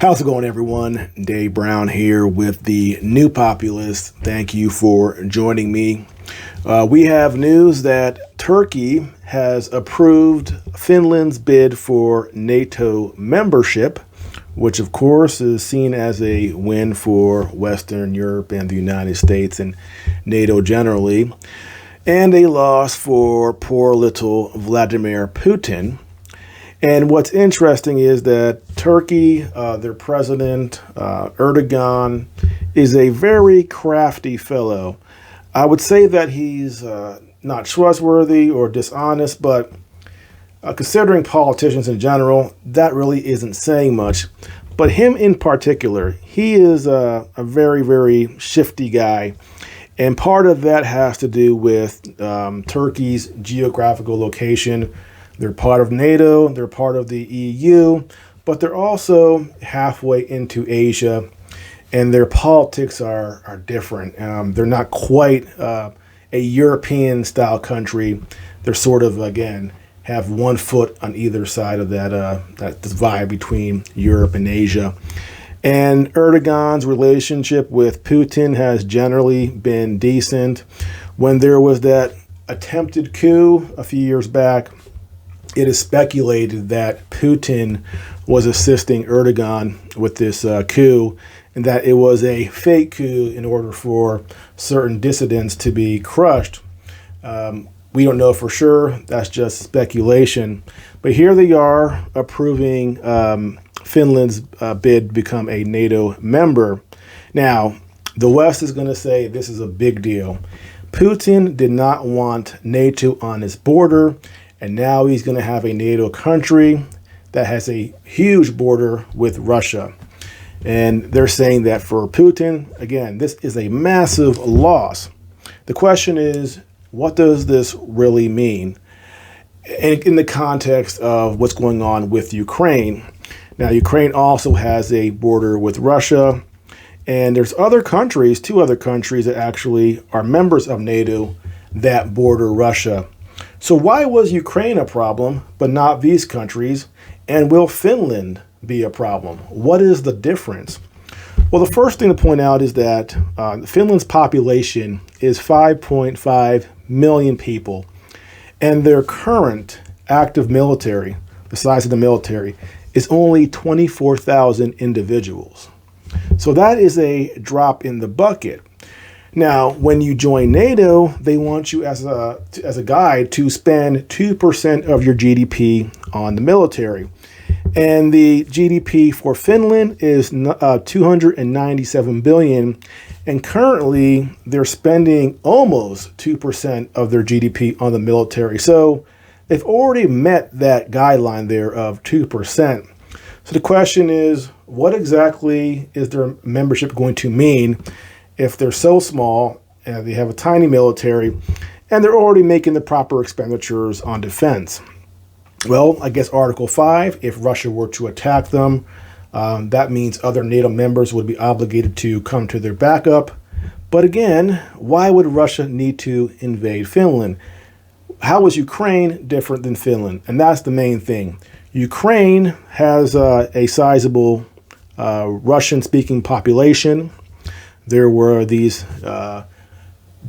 How's it going, everyone? Dave Brown here with the New Populist. Thank you for joining me. We have news that Turkey has approved Finland's bid for NATO membership, which of course is seen as a win for Western Europe and the United States and NATO generally, and a loss for poor little Vladimir Putin. And what's interesting is that Turkey, their president, Erdogan, is a very crafty fellow. I would say that he's not trustworthy or dishonest, but considering politicians in general, that really isn't saying much. But him in particular, he is a very, very shifty guy. And part of that has to do with Turkey's geographical location. They're part of NATO, they're part of the EU, but they're also halfway into Asia, and their politics are different. They're not quite a European-style country. They're sort of, again, have one foot on either side of that divide between Europe and Asia. And Erdogan's relationship with Putin has generally been decent. When there was that attempted coup a few years back, it is speculated that Putin was assisting Erdogan with this coup, and that it was a fake coup in order for certain dissidents to be crushed. We don't know for sure. That's just speculation. But here they are approving Finland's bid to become a NATO member. Now, the West is going to say this is a big deal. Putin did not want NATO on his border, and now he's going to have a NATO country that has a huge border with Russia. And they're saying that for Putin, again, this is a massive loss. The question is, what does this really mean? And in the context of what's going on with Ukraine. Now, Ukraine also has a border with Russia. And there's two other countries that actually are members of NATO that border Russia. So why was Ukraine a problem, but not these countries? And will Finland be a problem? What is the difference? Well, the first thing to point out is that Finland's population is 5.5 million people, and their current active military, the size of the military, is only 24,000 individuals. So that is a drop in the bucket. Now, when you join NATO, they want you as a guide to spend 2% of your GDP on the military. And the GDP for Finland is 297 billion. And currently, they're spending almost 2% of their GDP on the military. So they've already met that guideline there of 2%. So the question is, what exactly is their membership going to mean if they're so small and they have a tiny military and they're already making the proper expenditures on defense? Well, I guess Article 5, if Russia were to attack them, that means other NATO members would be obligated to come to their backup. But again, why would Russia need to invade Finland? How is Ukraine different than Finland? And that's the main thing. Ukraine has a sizable Russian-speaking population. There were these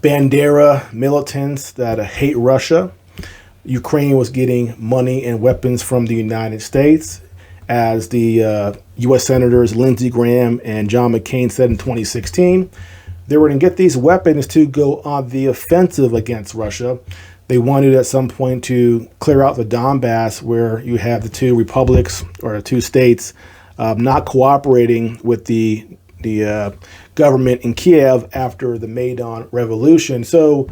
Bandera militants that hate Russia. Ukraine was getting money and weapons from the United States. As the U.S. Senators Lindsey Graham and John McCain said in 2016, they were going to get these weapons to go on the offensive against Russia. They wanted at some point to clear out the Donbass, where you have the two republics or the two states not cooperating with the government in Kiev after the Maidan Revolution. So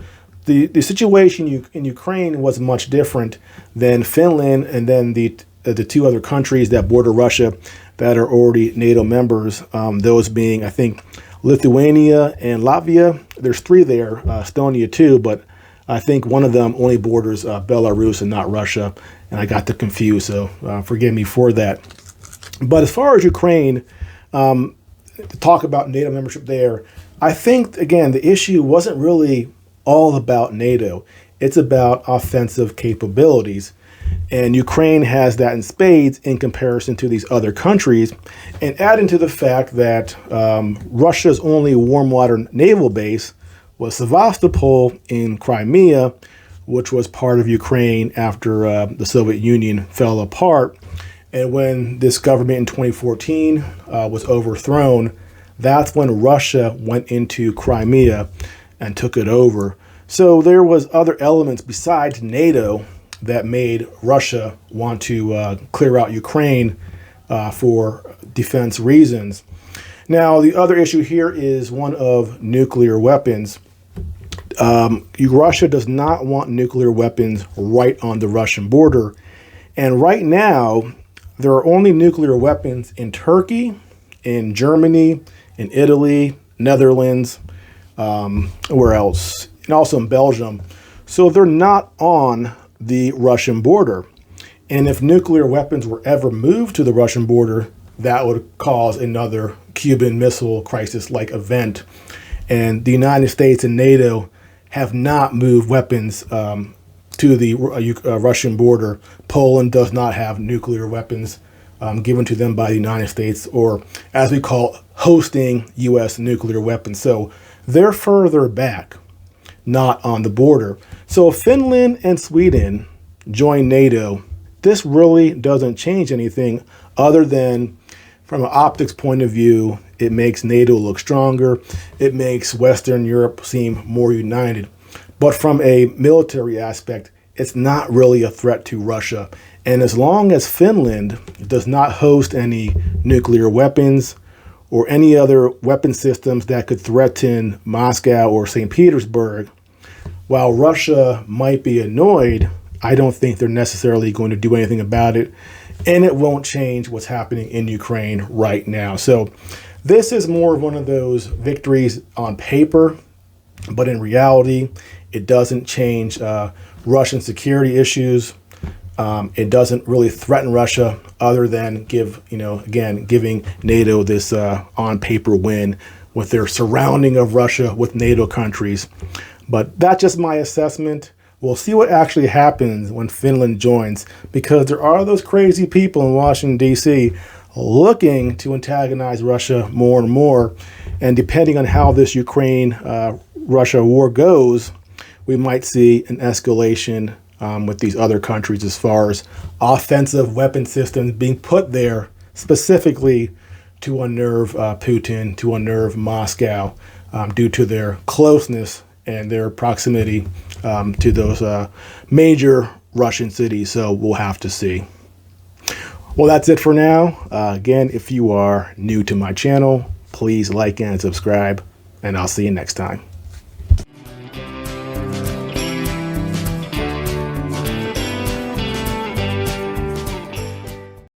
the situation in Ukraine was much different than Finland and then the two other countries that border Russia that are already NATO members, those being, I think, Lithuania and Latvia. There's three there, Estonia too, but I think one of them only borders Belarus and not Russia, and I got confused, so forgive me for that. But as far as Ukraine, to talk about NATO membership there, I think, again, the issue wasn't really all about NATO. It's about offensive capabilities. And Ukraine has that in spades in comparison to these other countries. And add into the fact that Russia's only warm water naval base was Sevastopol in Crimea, which was part of Ukraine after the Soviet Union fell apart. And when this government in 2014 was overthrown, that's when Russia went into Crimea and took it over. So there was other elements besides NATO that made Russia want to clear out Ukraine for defense reasons. Now, the other issue here is one of nuclear weapons. Russia does not want nuclear weapons right on the Russian border. And right now, there are only nuclear weapons in Turkey, in Germany, in Italy, Netherlands, where else? And also in Belgium. So they're not on the Russian border. And if nuclear weapons were ever moved to the Russian border, that would cause another Cuban Missile Crisis-like event. And the United States and NATO have not moved weapons to the Russian border. Poland does not have nuclear weapons given to them by the United States, or as we call, hosting U.S. nuclear weapons. So they're further back, not on the border. So if Finland and Sweden join NATO, this really doesn't change anything other than from an optics point of view, it makes NATO look stronger. It makes Western Europe seem more united. But from a military aspect, it's not really a threat to Russia. And as long as Finland does not host any nuclear weapons or any other weapon systems that could threaten Moscow or St. Petersburg, while Russia might be annoyed, I don't think they're necessarily going to do anything about it. And it won't change what's happening in Ukraine right now. So this is more of one of those victories on paper, but in reality, it doesn't change Russian security issues. It doesn't really threaten Russia other than giving NATO this on paper win with their surrounding of Russia with NATO countries. But that's just my assessment. We'll see what actually happens when Finland joins, because there are those crazy people in Washington, D.C. looking to antagonize Russia more and more. And depending on how this Ukraine-Russia war goes, we might see an escalation with these other countries as far as offensive weapon systems being put there specifically to unnerve Putin, to unnerve Moscow, due to their closeness and their proximity to those major Russian cities. So we'll have to see. Well, that's it for now. Again, if you are new to my channel, please like and subscribe, and I'll see you next time.